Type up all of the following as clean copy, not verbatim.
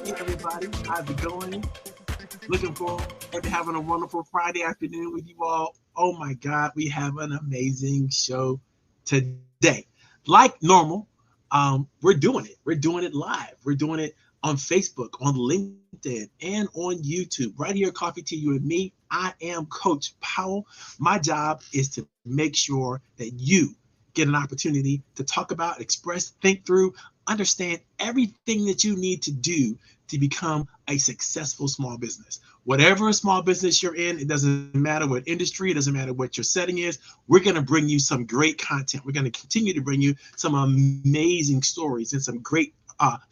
Hey everybody, how's it going? Looking forward to having a wonderful Friday afternoon with you all. Oh my God, we have an amazing show today. Like normal, we're doing it. We're doing it live. We're doing it on Facebook, on LinkedIn, and on YouTube. Right here, Coffee to You and me. I am Coach Powell. My job is to make sure that you get an opportunity to talk about, express, think through, understand everything that you need to do to become a successful small business. Whatever small business you're in, it doesn't matter what industry, it doesn't matter what your setting is. We're going to bring you some great content. We're going to continue to bring you some amazing stories and some great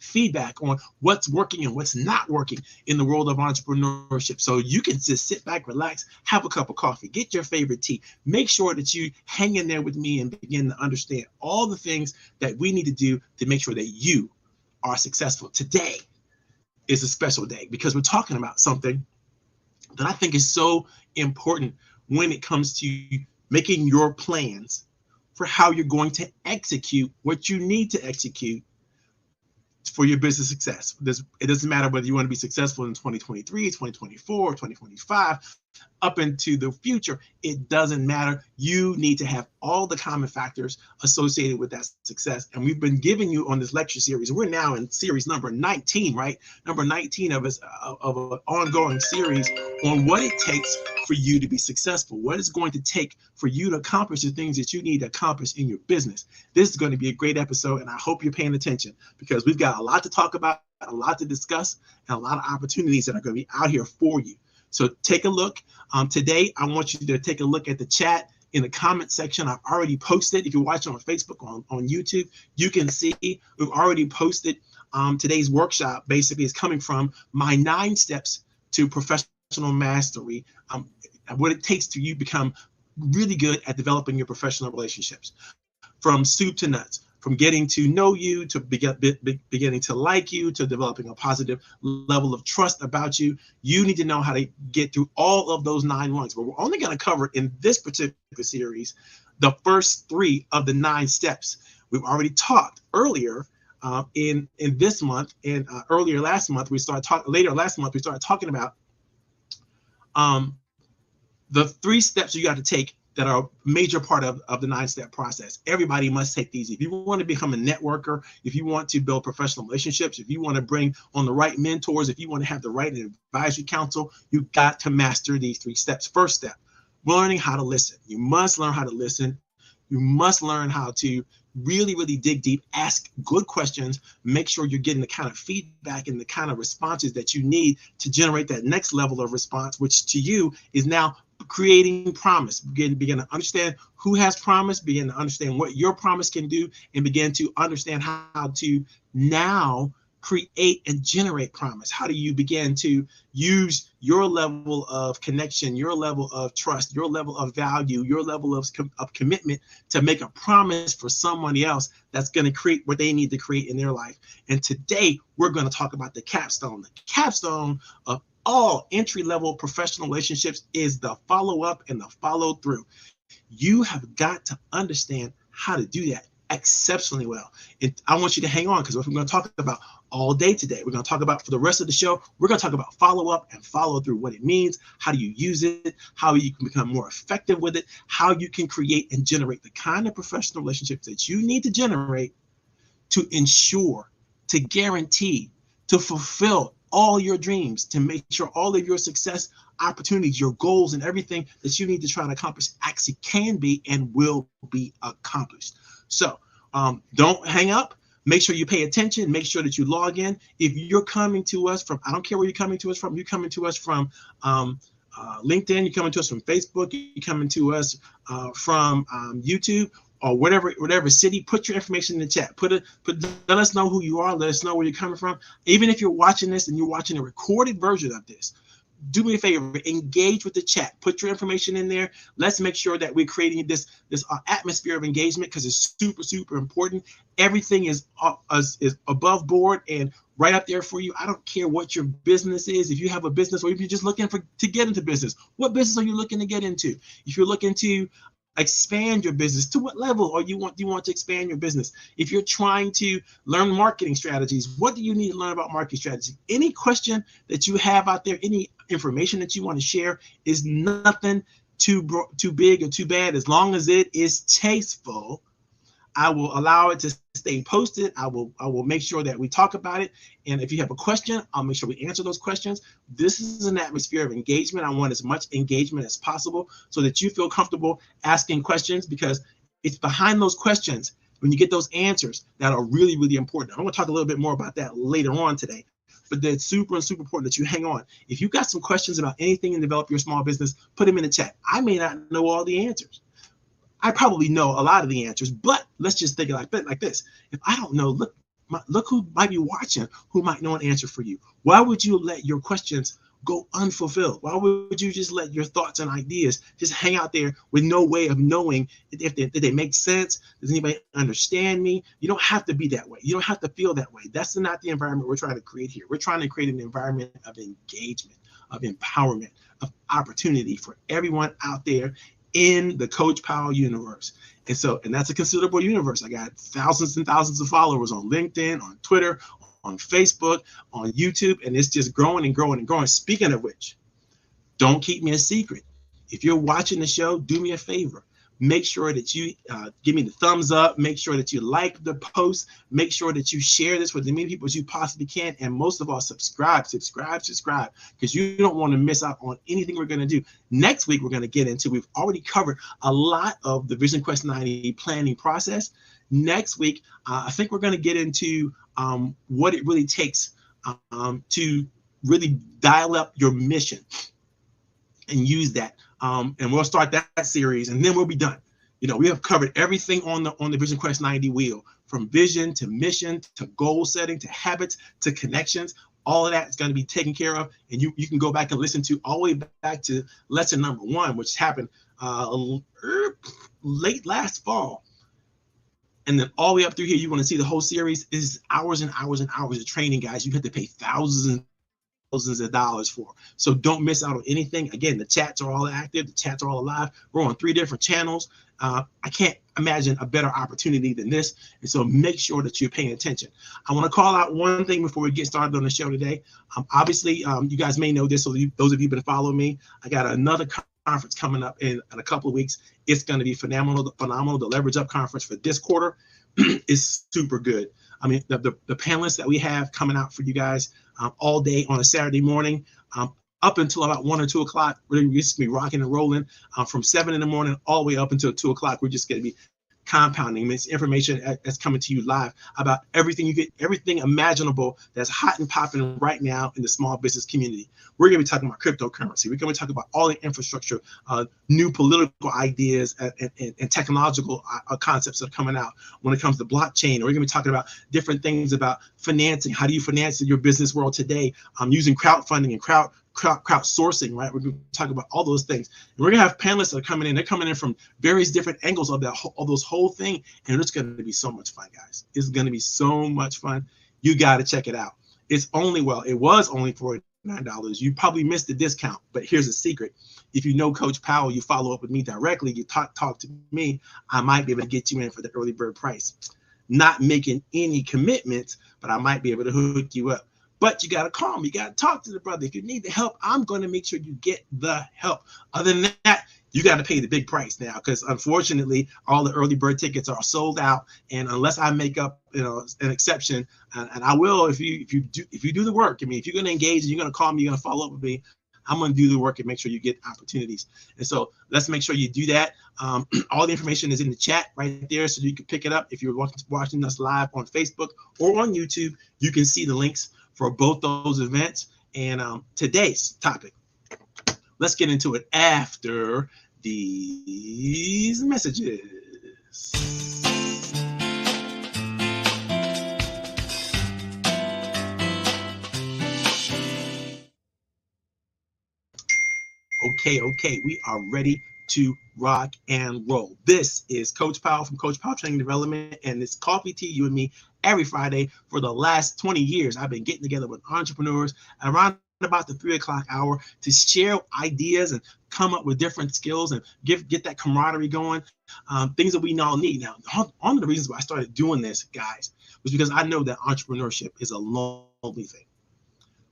feedback on what's working and what's not working in the world of entrepreneurship. So you can just sit back, relax, have a cup of coffee, get your favorite tea. Make sure that you hang in there with me and begin to understand all the things that we need to do to make sure that you are successful. Today is a special day because we're talking about something that I think is so important when it comes to making your plans for how you're going to execute what you need to execute for your business success. It doesn't matter whether you want to be successful in 2023, 2024, 2025, up into the future. It doesn't matter. You need to have all the common factors associated with that success. And we've been giving you on this lecture series. We're now in series number 19, right? Number 19 of an ongoing series on what it takes for you to be successful. What it's going to take for you to accomplish the things that you need to accomplish in your business. This is going to be a great episode, and I hope you're paying attention because we've got a lot to talk about, a lot to discuss, and a lot of opportunities that are going to be out here for you. So take a look. Today, I want you to take a look at the chat in the comment section. I've already posted. If you're watching on Facebook, on YouTube, you can see we've already posted today's workshop. Basically, is coming from my 9 steps to professional mastery, what it takes to you become really good at developing your professional relationships, from soup to nuts, from getting to know you, to beginning to like you, to developing a positive level of trust about you. You need to know how to get through all of those 9 ones. But we're only going to cover in this particular series the first 3 of the 9 steps. We've already talked earlier in this month, and earlier last month we started talking about the 3 steps you got to take that are a major part of the 9-step process. Everybody must take these. If you want to become a networker, if you want to build professional relationships, if you want to bring on the right mentors, if you want to have the right advisory council, you've got to master these 3 steps. First step, learning how to listen. You must learn how to listen. You must learn how to really, really dig deep, ask good questions, make sure you're getting the kind of feedback and the kind of responses that you need to generate that next level of response, which to you is now creating promise. Begin to understand who has promise, begin to understand what your promise can do, and begin to understand how to now create and generate promise. How do you begin to use your level of connection, your level of trust, your level of value, your level of commitment to make a promise for somebody else that's going to create what they need to create in their life? And today we're going to talk about the capstone of all entry-level professional relationships is the follow-up and the follow-through. You have got to understand how to do that exceptionally well. And I want you to hang on, because what we're going to talk about all day today, we're going to talk about for the rest of the show, we're going to talk about follow-up and follow-through, what it means, how do you use it, how you can become more effective with it, how you can create and generate the kind of professional relationships that you need to generate to ensure, to guarantee, to fulfill all your dreams, to make sure all of your success opportunities, your goals, and everything that you need to try to accomplish actually can be and will be accomplished. So don't hang up. Make sure you pay attention. Make sure that you log in. If you're coming to us from, I don't care where you're coming to us from, you're coming to us from LinkedIn, you're coming to us from Facebook, you're coming to us from YouTube, or whatever city, put your information in the chat. Let us know who you are. Let us know where you're coming from. Even if you're watching this and you're watching a recorded version of this, do me a favor, engage with the chat. Put your information in there. Let's make sure that we're creating this atmosphere of engagement, because it's super, super important. Everything is above board and right up there for you. I don't care what your business is. If you have a business, or if you're just looking to get into business, what business are you looking to get into? If you're looking to expand your business. To what level or you want to expand your business? If you're trying to learn marketing strategies, what do you need to learn about marketing strategies? Any question that you have out there, any information that you want to share, is nothing too big or too bad. As long as it is tasteful, I will allow it to stay posted. I will make sure that we talk about it. And if you have a question, I'll make sure we answer those questions. This is an atmosphere of engagement. I want as much engagement as possible so that you feel comfortable asking questions, because it's behind those questions, when you get those answers, that are really, really important. I'm going to talk a little bit more about that later on today. But that's super important that you hang on. If you've got some questions about anything in develop your small business, put them in the chat. I may not know all the answers. I probably know a lot of the answers, but let's just think like this. If I don't know, look who might be watching, who might know an answer for you. Why would you let your questions go unfulfilled? Why would you just let your thoughts and ideas just hang out there with no way of knowing if they make sense? Does anybody understand me? You don't have to be that way. You don't have to feel that way. That's not the environment we're trying to create here. We're trying to create an environment of engagement, of empowerment, of opportunity for everyone out there in the Coach Powell universe. And that's a considerable universe. I got thousands and thousands of followers on LinkedIn, on Twitter, on Facebook, on YouTube, and it's just growing and growing and growing. Speaking of which, don't keep me a secret. If you're watching the show, do me a favor. Make sure that you give me the thumbs up. Make sure that you like the post. Make sure that you share this with as many people as you possibly can. And most of all, subscribe, because you don't want to miss out on anything we're going to do. Next week, we're going to get into, we've already covered a lot of the VisionQuest90 planning process. Next week, I think we're going to get into what it really takes to really dial up your mission and use that. And we'll start that series, and then we'll be done. We have covered everything on the VisionQuest90 wheel, from vision to mission to goal setting to habits to connections. All of that is going to be taken care of, and you can go back and listen to all the way back to lesson number 1, which happened late last fall. And then all the way up through here, you want to see the whole series is hours and hours and hours of training, guys. You have to pay thousands of dollars for. So don't miss out on anything. Again, the chats are all active. The chats are all alive. We're on 3 different channels. I can't imagine a better opportunity than this. And so make sure that you're paying attention. I want to call out one thing before we get started on the show today. Obviously, you guys may know this. So those of you who've been following me, I got another conference coming up in a couple of weeks. It's going to be phenomenal. The Leverage Up conference for this quarter is super good. I mean, the panelists that we have coming out for you guys all day on a Saturday morning, up until about 1 or 2 o'clock. We're just going to be rocking and rolling from 7 in the morning all the way up until 2 o'clock. We're just going to be compounding. It's information that's coming to you live about everything everything imaginable that's hot and popping right now in the small business community. We're going to be talking about cryptocurrency. We're going to be talking about all the infrastructure, new political ideas and technological concepts that are coming out when it comes to blockchain. We're going to be talking about different things about financing. How do you finance your business world today? Using crowdfunding and crowdsourcing, right? We're going to talk about all those things. And we're going to have panelists that are coming in. They're coming in from various different angles of those whole thing. And it's going to be so much fun, guys. It's going to be so much fun. You got to check it out. It was only $49. You probably missed the discount, but here's a secret. If you know Coach Powell, you follow up with me directly, you talk to me, I might be able to get you in for the early bird price. Not making any commitments, but I might be able to hook you up. But you got to call me. You got to talk to the brother. If you need the help, I'm going to make sure you get the help. Other than that, you got to pay the big price now, because unfortunately, all the early bird tickets are sold out. And unless I make up, an exception, and I will if you do the work. I mean, if you're going to engage and you're going to call me, you're going to follow up with me, I'm going to do the work and make sure you get opportunities. And so let's make sure you do that. All the information is in the chat right there, so you can pick it up. If you're watching us live on Facebook or on YouTube, you can see the links for both those events. And today's topic, let's get into it after these messages. Okay, we are ready to rock and roll. This is Coach Powell from Coach Powell Training Development, and it's Coffee Tea, you and me, every Friday for the last 20 years. I've been getting together with entrepreneurs around about the 3 o'clock hour to share ideas and come up with different skills and get that camaraderie going, things that we all need. Now, one of the reasons why I started doing this, guys, was because I know that entrepreneurship is a lonely thing.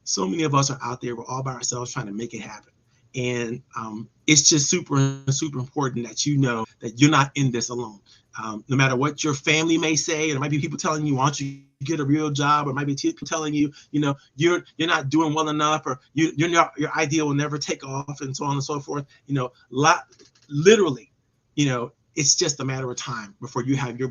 So many of us are out there, we're all by ourselves trying to make it happen. And it's just super important that you know that you're not in this alone. No matter what your family may say, and there might be people telling you, why don't you get a real job, or it might be people telling you, you're not doing well enough, or your idea will never take off, and so on and so forth. Literally, it's just a matter of time before you have your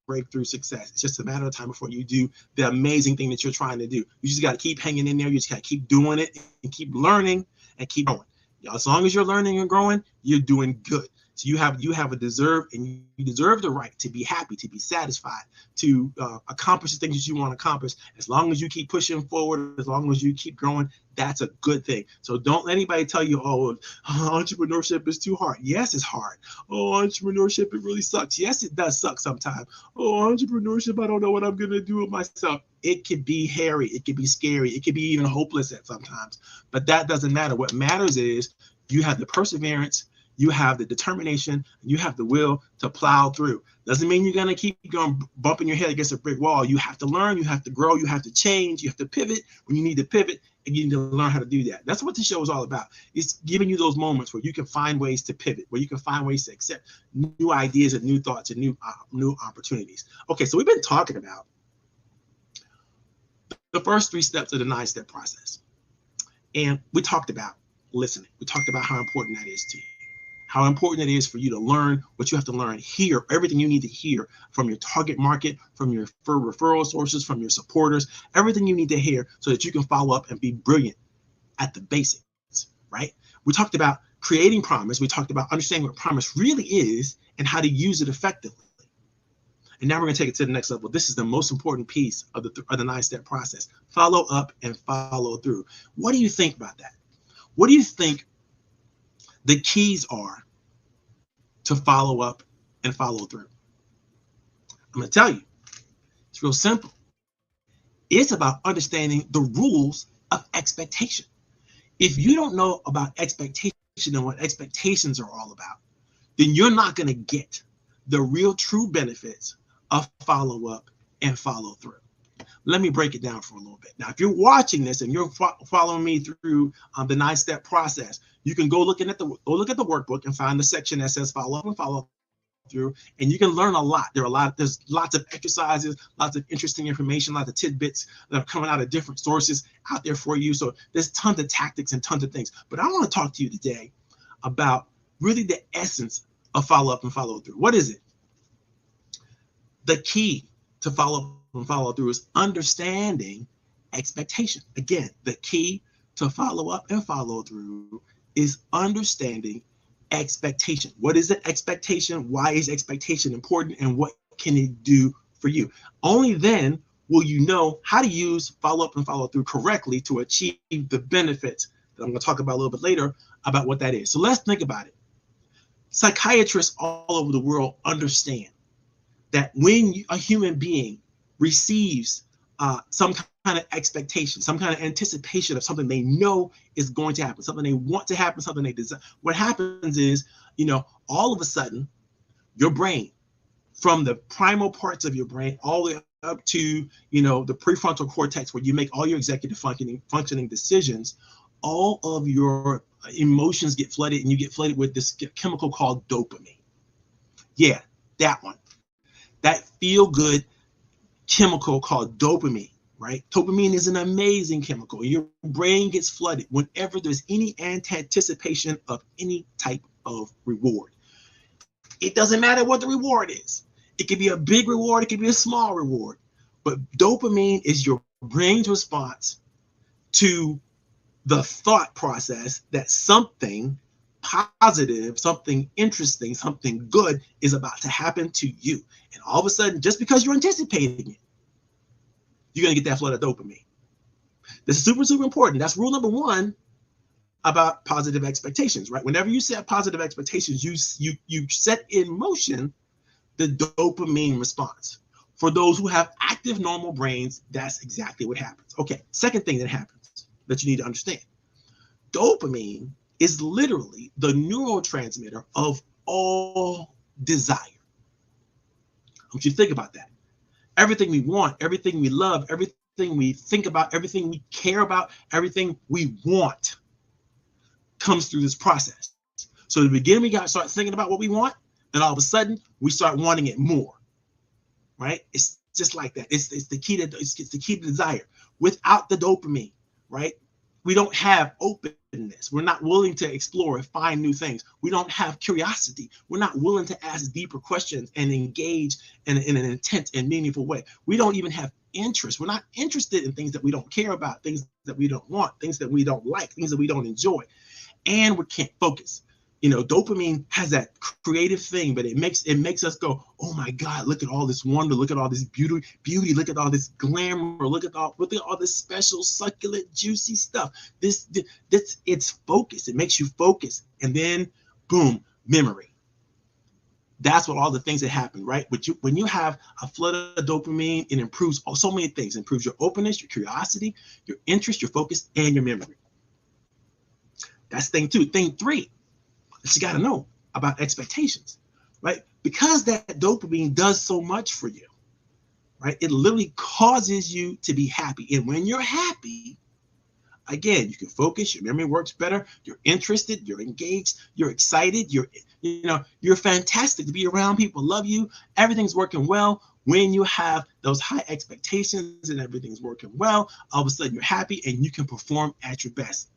breakthrough success. It's just a matter of time before you do the amazing thing that you're trying to do. You just got to keep hanging in there. You just got to keep doing it and keep learning and keep growing. As long as you're learning and growing, you're doing good. So you have a deserve, and you deserve the right to be happy, to be satisfied, to accomplish the things that you want to accomplish. As long as you keep pushing forward, as long as you keep growing, that's a good thing. So don't let anybody tell you, oh, entrepreneurship is too hard. Yes, it's hard. Oh, entrepreneurship, it really sucks. Yes, it does suck sometimes. Oh, entrepreneurship, I don't know what I'm going to do with myself. It could be hairy. It could be scary. It could be even hopeless at sometimes. But that doesn't matter. What matters is you have the perseverance, you have the determination, you have the will to plow through. Doesn't mean you're going to keep going bumping your head against a brick wall. You have to learn, you have to grow, you have to change, you have to pivot when you need to pivot, and you need to learn how to do that. That's what the show is all about. It's giving you those moments where you can find ways to pivot, where you can find ways to accept new ideas and new thoughts and new opportunities. Okay, so we've been talking about the first 3 steps of the 9-step process. And we talked about listening. We talked about how important that is to you. How important it is for you to learn what you have to learn, hear everything you need to hear from your target market, from your referral sources, from your supporters, everything you need to hear so that you can follow up and be brilliant at the basics, right? We talked about creating promise. We talked about understanding what promise really is and how to use it effectively. And now we're going to take it to the next level. This is the most important piece of the 9-step process. Follow up and follow through. What do you think about that? What do you think the keys are to follow up and follow through? I'm going to tell you, it's real simple. It's about understanding the rules of expectation. If you don't know about expectation and what expectations are all about, then you're not going to get the real true benefits of follow up and follow through. Let me break it down for a little bit. Now, if you're watching this and you're following me through the 9-step process, you can go look at the workbook and find the section that says follow up and follow through, and you can learn a lot. There's lots of exercises, lots of interesting information, lots of tidbits that are coming out of different sources out there for you. So there's tons of tactics and tons of things. But I want to talk to you today about really the essence of follow up and follow through. What is it? The key to follow up and follow through is understanding expectation. Again, the key to follow up and follow through is understanding expectation. What is the expectation? Why is expectation important? And what can it do for you? Only then will you know how to use follow up and follow through correctly to achieve the benefits that I'm going to talk about a little bit later about what that is. So let's think about it. Psychiatrists all over the world understand that when a human being receives some kind of expectation, some kind of anticipation of something they know is going to happen, something they want to happen, something they desire, what happens is, all of a sudden, your brain, from the primal parts of your brain all the way up to, the prefrontal cortex, where you make all your executive functioning decisions, all of your emotions get flooded, and you get flooded with this chemical called dopamine. Yeah, that one. That feel-good chemical called dopamine, right? Dopamine is an amazing chemical. Your brain gets flooded whenever there's any anticipation of any type of reward. It doesn't matter what the reward is. It could be a big reward, it could be a small reward. But dopamine is your brain's response to the thought process that something positive, something interesting, something good is about to happen to you. And all of a sudden, just because you're anticipating it, you're going to get that flood of dopamine. This is super important. That's rule number 1 about positive expectations, right? Whenever you set positive expectations, you set in motion the dopamine response. For those who have active normal brains, that's exactly what happens. Okay, second thing that happens. that you need to understand. Dopamine is literally the neurotransmitter of all desire. I want you to think about that. Everything we want, everything we love, everything we think about, everything we care about, everything we want comes through this process. So in the beginning, we got to start thinking about what we want, and all of a sudden, we start wanting it more. Right? It's just like that. It's the key to desire. Without the dopamine, right? We don't have openness. We're not willing to explore and find new things. We don't have curiosity. We're not willing to ask deeper questions and engage in an intense and meaningful way. We don't even have interest. We're not interested in things that we don't care about, things that we don't want, things that we don't like, things that we don't enjoy. And we can't focus. You know, dopamine has that creative thing, but it makes us go, oh my God, look at all this wonder, look at all this beauty, look at all this glamour, look at all this special, succulent, juicy stuff. This it's focus. It makes you focus, and then boom, memory. That's what all the things that happen, right? But when you have a flood of dopamine, it improves so many things. It improves your openness, your curiosity, your interest, your focus, and your memory. That's thing 2. Thing 3. You got to know about expectations, right? Because that dopamine does so much for you, right? It literally causes you to be happy. And when you're happy, again, you can focus, your memory works better, you're interested, you're engaged, you're excited, you're fantastic to be around, people love you, everything's working well. When you have those high expectations and everything's working well, all of a sudden you're happy and you can perform at your best.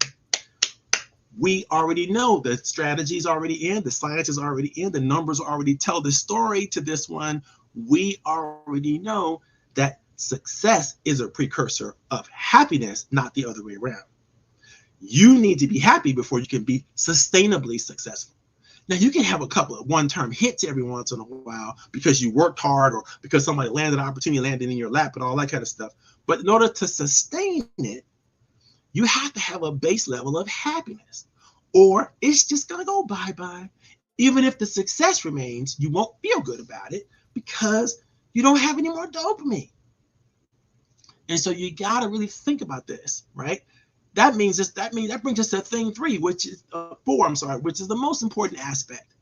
We already know the strategy is already in, the science is already in, the numbers already tell the story to this one. We already know that success is a precursor of happiness, not the other way around. You need to be happy before you can be sustainably successful. Now, you can have a couple of one-term hits every once in a while because you worked hard or because somebody landed an opportunity, landed in your lap and all that kind of stuff. But in order to sustain it, you have to have a base level of happiness, or it's just going to go bye-bye. Even if the success remains, you won't feel good about it because you don't have any more dopamine. And so you got to really think about this, right? That brings us to thing 3, which is 4, which is the most important aspect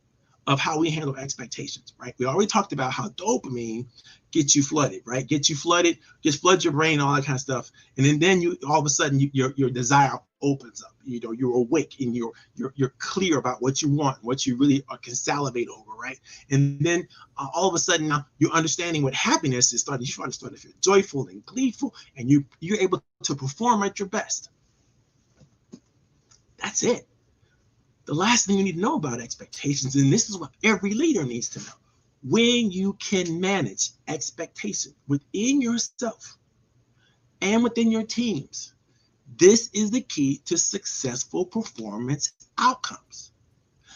of how we handle expectations, right? We already talked about how dopamine gets you flooded, right? Just floods your brain, all that kind of stuff. And then you all of a sudden your desire opens up. You know, you're awake and you're clear about what you want, what you really can salivate over, right? And then all of a sudden now you're understanding what happiness is starting. You're starting to feel joyful and gleeful, and you're able to perform at your best. That's it. The last thing you need to know about expectations, and this is what every leader needs to know, when you can manage expectation within yourself and within your teams, this is the key to successful performance outcomes.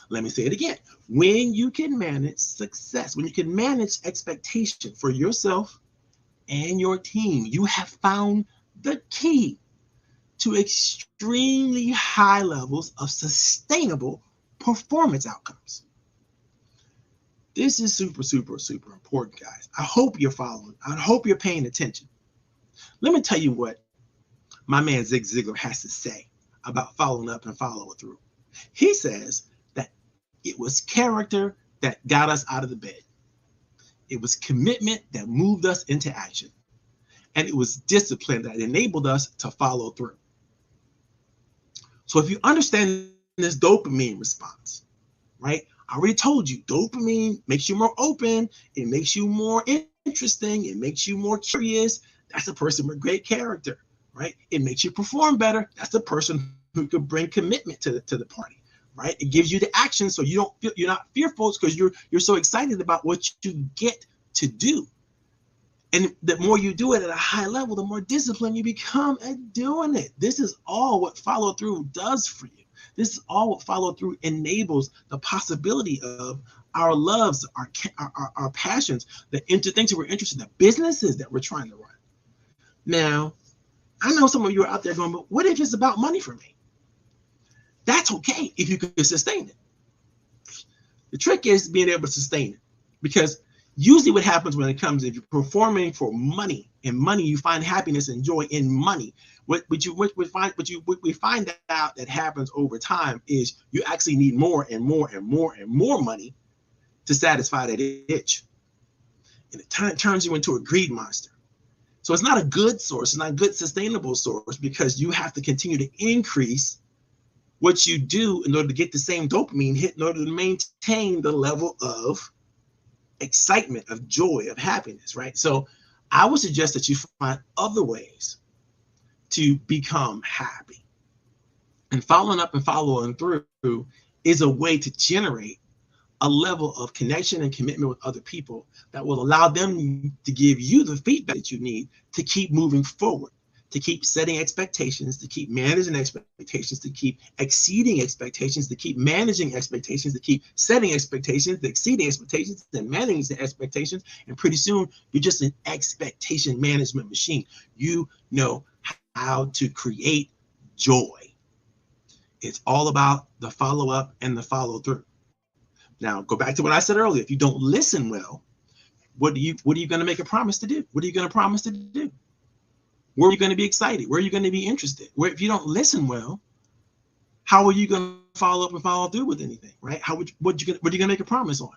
Let me say it again. When you can manage success, when you can manage expectation for yourself and your team, you have found the key to extremely high levels of sustainable performance outcomes. This is super, super, super important, guys. I hope you're following. I hope you're paying attention. Let me tell you what my man Zig Ziglar has to say about following up and follow through. He says that it was character that got us out of the bed. It was commitment that moved us into action. And it was discipline that enabled us to follow through. So if you understand this dopamine response, right? I already told you, dopamine makes you more open. It makes you more interesting. It makes you more curious. That's a person with great character, right? It makes you perform better. That's the person who could bring commitment to the party, right? It gives you the action, so you're not fearful because you're so excited about what you get to do. And the more you do it at a high level, the more disciplined you become at doing it. This is all what follow through does for you. This is all what follow through enables the possibility of our loves, our passions, the things that we're interested in, the businesses that we're trying to run. Now, I know some of you are out there going, but what if it's about money for me? That's okay if you can sustain it. The trick is being able to sustain it, because Usually what happens when it comes, if you're performing for money, and money, you find happiness and joy in money. What we find out that happens over time is you actually need more and more and more and more money to satisfy that itch. And it turns you into a greed monster. So it's not a good source, it's not a good sustainable source, because you have to continue to increase what you do in order to get the same dopamine hit, in order to maintain the level of excitement, of joy, of happiness, right? So I would suggest that you find other ways to become happy. And following up and following through is a way to generate a level of connection and commitment with other people that will allow them to give you the feedback that you need to keep moving forward, to keep setting expectations, to keep managing expectations, to keep exceeding expectations, to keep managing expectations, to keep setting expectations, to exceeding expectations, and managing expectations. And pretty soon, you're just an expectation management machine. You know how to create joy. It's all about the follow-up and the follow-through. Now, go back to what I said earlier. If you don't listen well, what are you going to make a promise to do? What are you going to promise to do? Where are you going to be excited? Where are you going to be interested? Where, if you don't listen well, how are you going to follow up and follow through with anything, right? What are you going to make a promise on?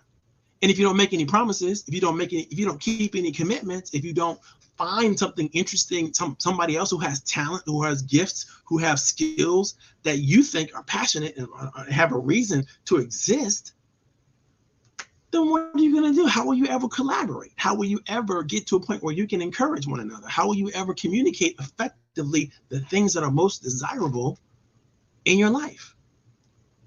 And if you don't make any promises, if you don't keep any commitments, if you don't find something interesting, somebody else who has talent, who has gifts, who have skills that you think are passionate and have a reason to exist, then what are you going to do? How will you ever collaborate? How will you ever get to a point where you can encourage one another? How will you ever communicate effectively the things that are most desirable in your life?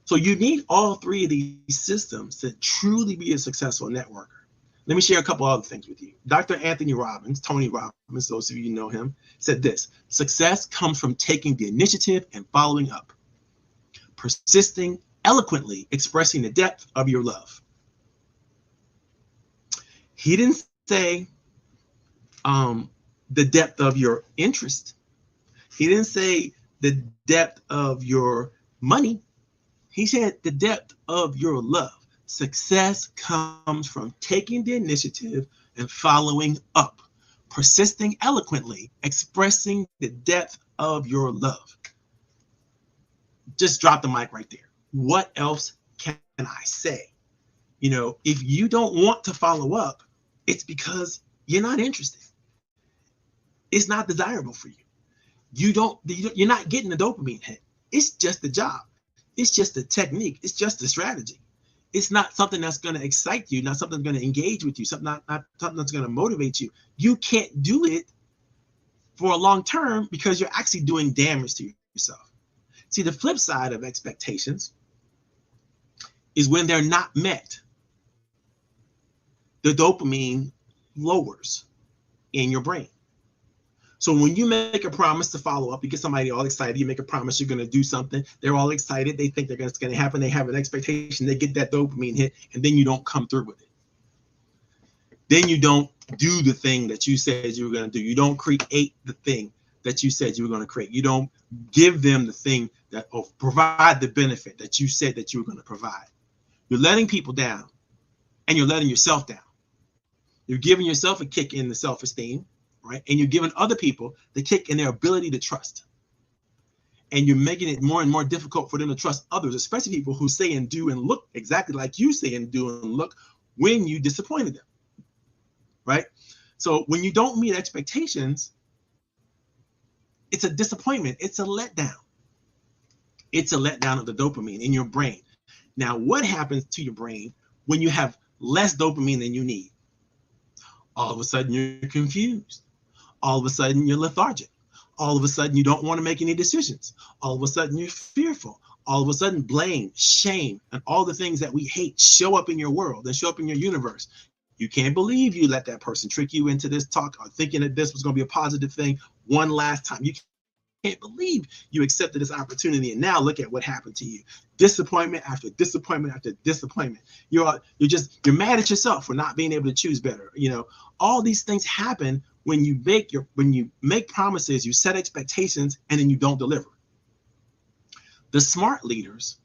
So you need all three of these systems to truly be a successful networker. Let me share a couple other things with you. Dr. Anthony Robbins, Tony Robbins, those of you who know him, said this: success comes from taking the initiative and following up, persisting, eloquently expressing the depth of your love. He didn't say the depth of your interest. He didn't say the depth of your money. He said the depth of your love. Success comes from taking the initiative and following up, persisting eloquently, expressing the depth of your love. Just drop the mic right there. What else can I say? You know, if you don't want to follow up, it's because you're not interested. It's not desirable for you. You're not getting the dopamine hit. It's just a job. It's just a technique. It's just a strategy. It's not something that's going to excite you, not something that's going to engage with you, not something that's going to motivate you. You can't do it for a long term because you're actually doing damage to yourself. See, the flip side of expectations is when they're not met, the dopamine lowers in your brain. So when you make a promise to follow up, you get somebody all excited, you make a promise you're going to do something, they're all excited, they think it's going to happen, they have an expectation, they get that dopamine hit, and then you don't come through with it. Then you don't do the thing that you said you were going to do. You don't create the thing that you said you were going to create. You don't give them the thing that, or provide the benefit that you said that you were going to provide. You're letting people down, and you're letting yourself down. You're giving yourself a kick in the self-esteem, right? And you're giving other people the kick in their ability to trust. And you're making it more and more difficult for them to trust others, especially people who say and do and look exactly like you say and do and look when you disappointed them, right? So when you don't meet expectations, it's a disappointment. It's a letdown. It's a letdown of the dopamine in your brain. Now, what happens to your brain when you have less dopamine than you need? All of a sudden, you're confused. All of a sudden, you're lethargic. All of a sudden, you don't want to make any decisions. All of a sudden, you're fearful. All of a sudden, blame, shame, and all the things that we hate show up in your world and show up in your universe. You can't believe you let that person trick you into this talk or thinking that this was going to be a positive thing one last time. You can't believe you accepted this opportunity, and now look at what happened to you. Disappointment after disappointment after disappointment. You're mad at yourself for not being able to choose better. You know, all these things happen when you make promises, you set expectations, and then you don't deliver. The smart leaders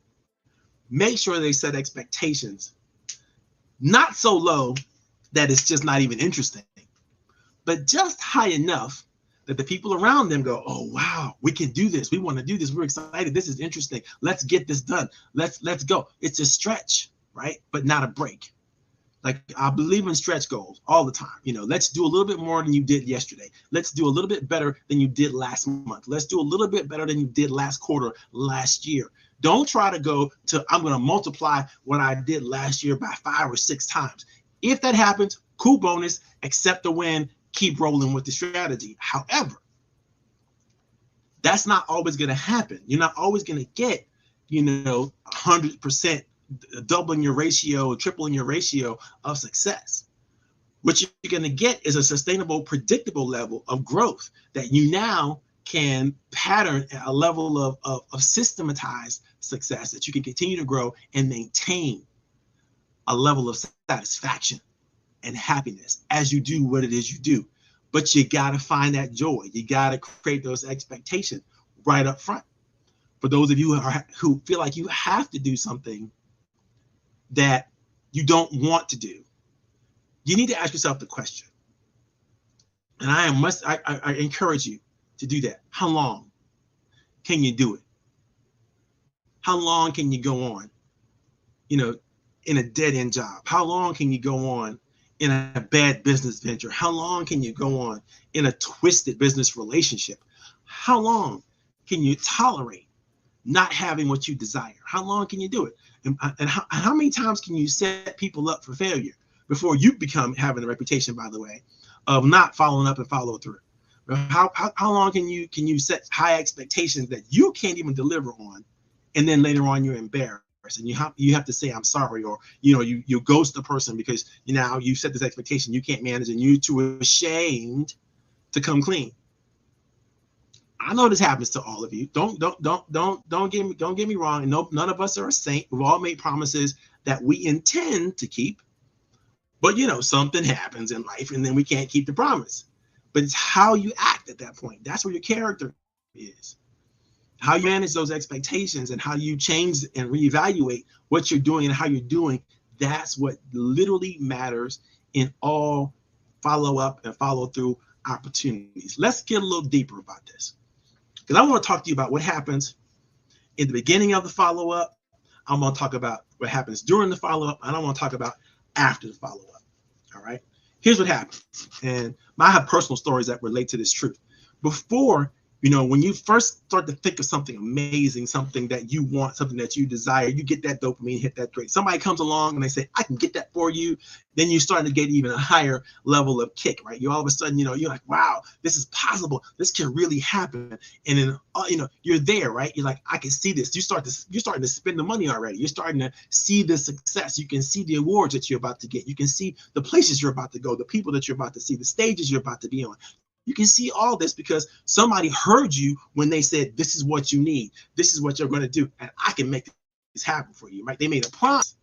make sure they set expectations not so low that it's just not even interesting, but just high enough that the people around them go, oh, wow, we can do this. We want to do this. We're excited. This is interesting. Let's get this done. Let's go. It's a stretch, right? But not a break. Like, I believe in stretch goals all the time. Let's do a little bit more than you did yesterday. Let's do a little bit better than you did last month. Let's do a little bit better than you did last quarter, last year. Don't try to go to, I'm going to multiply what I did last year by 5 or 6 times. If that happens, cool bonus, accept the win, keep rolling with the strategy. However, that's not always going to happen. You're not always going to get, 100% doubling your ratio, tripling your ratio of success. What you're going to get is a sustainable, predictable level of growth that you now can pattern at a level of systematized success that you can continue to grow and maintain a level of satisfaction and happiness as you do what it is you do. But you got to find that joy. You got to create those expectations right up front. For those of you who feel like you have to do something that you don't want to do, you need to ask yourself the question. And I encourage you to do that. How long can you do it? How long can you go on, in a dead-end job? How long can you go on in a bad business venture? How long can you go on in a twisted business relationship? How long can you tolerate not having what you desire? How long can you do it? And how many times can you set people up for failure before you become having a reputation, by the way, of not following up and follow through? How long can you set high expectations that you can't even deliver on, and then later on you're embarrassed and you have to say I'm sorry, or you ghost the person because you set this expectation you can't manage and you're too ashamed to come clean. I know this happens to all of you. Don't get me wrong. No, none of us are a saint. We've all made promises that we intend to keep, but something happens in life and then we can't keep the promise. But it's how you act at that point. That's where your character is. How you manage those expectations and how you change and reevaluate what you're doing and how you're doing. That's what literally matters in all follow up and follow through opportunities. Let's get a little deeper about this, because I want to talk to you about what happens in the beginning of the follow up. I'm going to talk about what happens during the follow up, and I want to talk about after the follow up. All right. Here's what happens. And I have personal stories that relate to this truth. Before, when you first start to think of something amazing, something that you want, something that you desire, you get that dopamine hit, that great. Somebody comes along and they say, I can get that for you. Then you're starting to get even a higher level of kick, right? You all of a sudden, you're like, wow, this is possible. This can really happen. And then, you're there, right? You're like, I can see this. You're starting to spend the money already. You're starting to see the success. You can see the awards that you're about to get. You can see the places you're about to go, the people that you're about to see, the stages you're about to be on. You can see all this because somebody heard you when they said, this is what you need. This is what you're going to do. And I can make this happen for you, right? They made a promise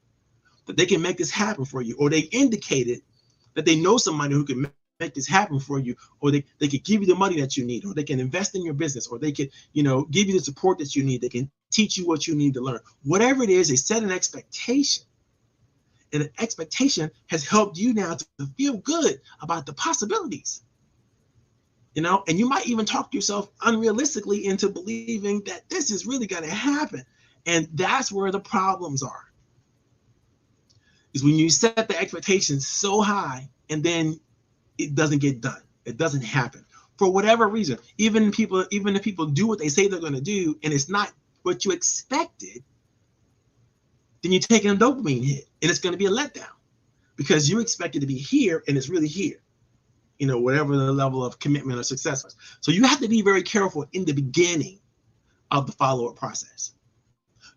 that they can make this happen for you, or they indicated that they know somebody who can make this happen for you, or they could give you the money that you need, or they can invest in your business, or they could, give you the support that you need. They can teach you what you need to learn. Whatever it is, they set an expectation. And an expectation has helped you now to feel good about the possibilities. And you might even talk yourself unrealistically into believing that this is really going to happen. And that's where the problems are. Is when you set the expectations so high and then it doesn't get done. It doesn't happen for whatever reason. Even if people do what they say they're going to do and it's not what you expected, then you're taking a dopamine hit and it's going to be a letdown because you expect it to be here and it's really here. Whatever the level of commitment or success was. So you have to be very careful in the beginning of the follow-up process.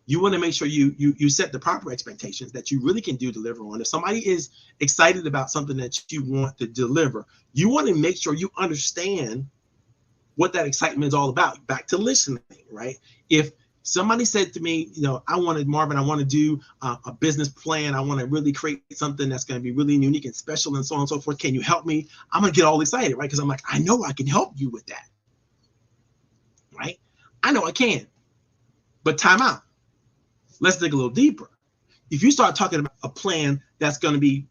You want to make sure you set the proper expectations that you really can deliver on. If somebody is excited about something that you want to deliver, you want to make sure you understand what that excitement is all about. Back to listening, right? If somebody said to me, I want to do a business plan. I want to really create something that's going to be really unique and special and so on and so forth. Can you help me? I'm going to get all excited, right? Because I'm like, I know I can help you with that, right? I know I can, but time out. Let's dig a little deeper. If you start talking about a plan that's going to be,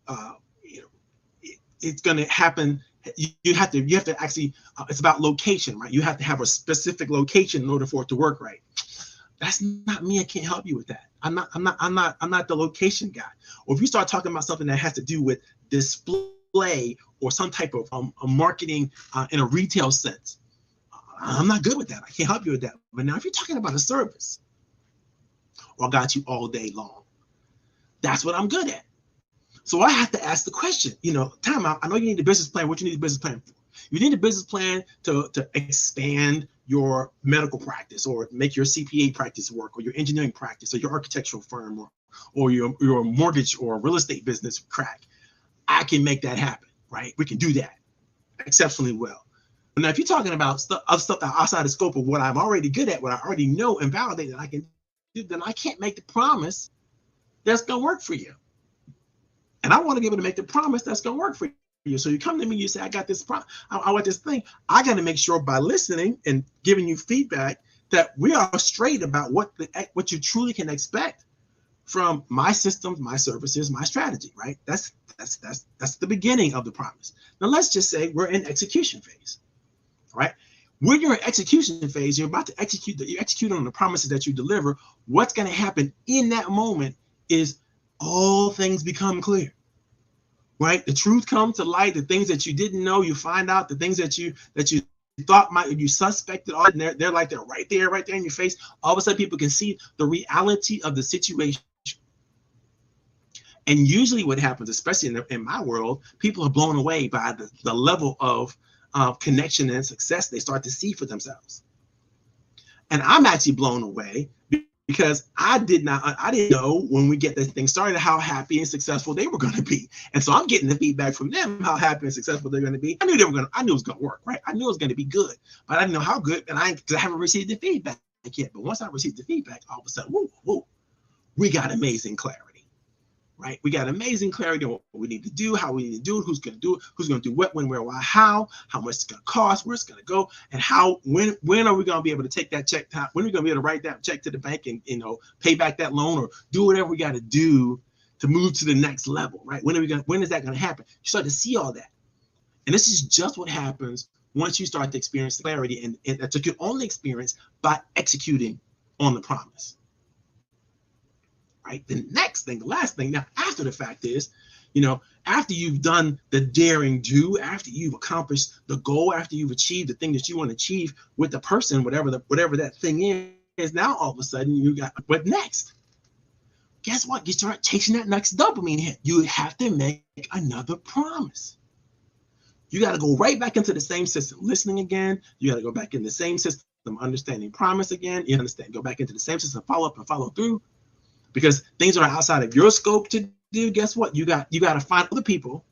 it's going to happen. You have to actually, it's about location, right? You have to have a specific location in order for it to work right. That's not me. I can't help you with that. I'm not the location guy. Or if you start talking about something that has to do with display or some type of a marketing in a retail sense, I'm not good with that. I can't help you with that. But now if you're talking about a service, or I got you all day long, that's what I'm good at. So I have to ask the question, time out. I know you need a business plan. What you need a business plan for? You need a business plan to expand your medical practice, or make your CPA practice work, or your engineering practice, or your architectural firm, or your mortgage or real estate business crack. I can make that happen, right? We can do that exceptionally well. But now, if you're talking about stuff outside the scope of what I'm already good at, what I already know and validate that I can do, then I can't make the promise that's going to work for you. And I want to be able to make the promise that's going to work for you. So you come to me, you say, I got this I want this thing. I got to make sure by listening and giving you feedback that we are straight about what you truly can expect from my systems, my services, my strategy, right? That's the beginning of the promise. Now let's just say we're in execution phase, right? When you're in execution phase, you're about to execute on the promises that you deliver. What's going to happen in that moment is all things become clear, right? The truth comes to light. The things that you didn't know, you find out. The things that you thought you suspected, and they're right there in your face. All of a sudden, people can see the reality of the situation. And usually, what happens, especially in my world, people are blown away by the level of connection and success they start to see for themselves. And I'm actually blown away because I didn't know when we get this thing started how happy and successful they were going to be. And so I'm getting the feedback from them how happy and successful they're going to be. I knew it was going to work, right? I knew it was going to be good, but I didn't know how good, and I haven't received the feedback yet. But once I received the feedback, all of a sudden, whoa, we got amazing clarity. Right? We got amazing clarity on what we need to do, how we need to do it, who's going to do it, who's going to do what, when, where, why, how much it's going to cost, where it's going to go, and when are we going to be able to take that check? When are we going to be able to write that check to the bank and pay back that loan, or do whatever we got to do to move to the next level, right? When is that going to happen? You start to see all that, and this is just what happens once you start to experience clarity, and that's what you only experience by executing on the promise. Right? The next thing, the last thing, now after the fact is, after you've done the daring do, after you've accomplished the goal, after you've achieved the thing that you want to achieve with the person, whatever that thing is, now all of a sudden you got, what next? Guess what? You start chasing that next dopamine hit. You have to make another promise. You got to go right back into the same system, listening again. You got to go back in the same system, understanding promise again. You understand, go back into the same system, follow up and follow through. Because things are outside of your scope to do. Guess what? You got to find other people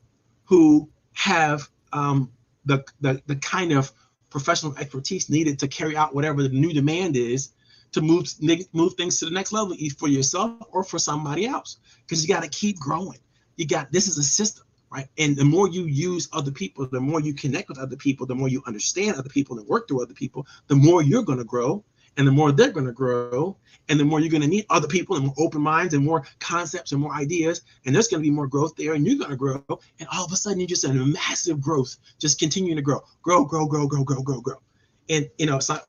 who have the kind of professional expertise needed to carry out whatever the new demand is to move things to the next level, either for yourself or for somebody else. Because you got to keep growing. This is a system, right? And the more you use other people, the more you connect with other people, the more you understand other people and work through other people, the more you're going to grow. And the more they're going to grow, and the more you're going to meet other people, and more open minds, and more concepts, and more ideas, and there's going to be more growth there, and you're going to grow, and all of a sudden you're just in a massive growth, just continuing to grow. And it's not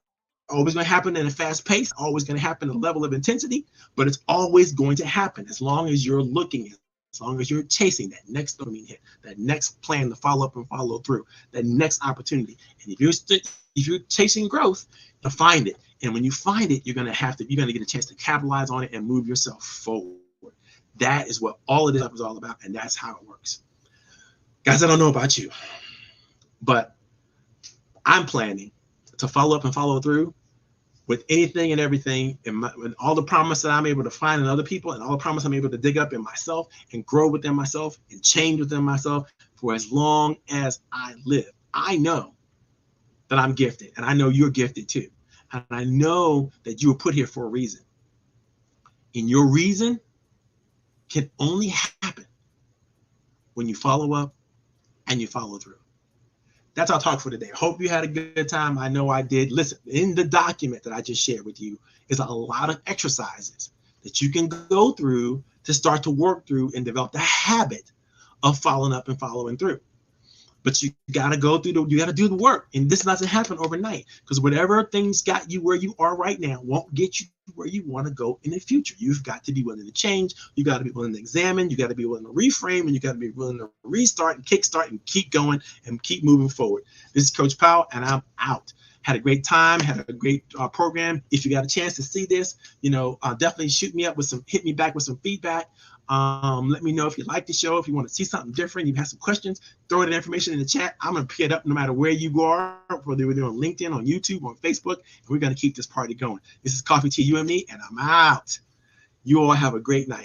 always going to happen in a fast pace, always going to happen at a level of intensity, but it's always going to happen as long as you're looking, as long as you're chasing that next dopamine hit, that next plan to follow up and follow through, that next opportunity. And if you're chasing growth, you'll find it. And when you find it, you're going to get a chance to capitalize on it and move yourself forward. That is what all of this stuff is all about. And that's how it works. Guys, I don't know about you, but I'm planning to follow up and follow through with anything and everything, and all the promise that I'm able to find in other people, and all the promise I'm able to dig up in myself and grow within myself and change within myself for as long as I live. I know that I'm gifted, and I know you're gifted too. And I know that you were put here for a reason. And your reason can only happen when you follow up and you follow through. That's our talk for today. I hope you had a good time. I know I did. Listen, in the document that I just shared with you is a lot of exercises that you can go through to start to work through and develop the habit of following up and following through. But you got to go through you got to do the work. And this doesn't happen overnight, because whatever things got you where you are right now won't get you where you want to go in the future. You've got to be willing to change. You got to be willing to examine. You got to be willing to reframe, and you got to be willing to restart and kickstart and keep going and keep moving forward. This is Coach Powell, and I'm out. Had a great time, had a great program. If you got a chance to see this, definitely hit me back with some feedback. Let me know if you like the show, if you want to see something different, you have some questions, throw that information in the chat. I'm going to pick it up no matter where you are, whether we're on LinkedIn, on YouTube, on Facebook, and we're going to keep this party going. This is Coffee Tea, You and Me, and I'm out. You all have a great night.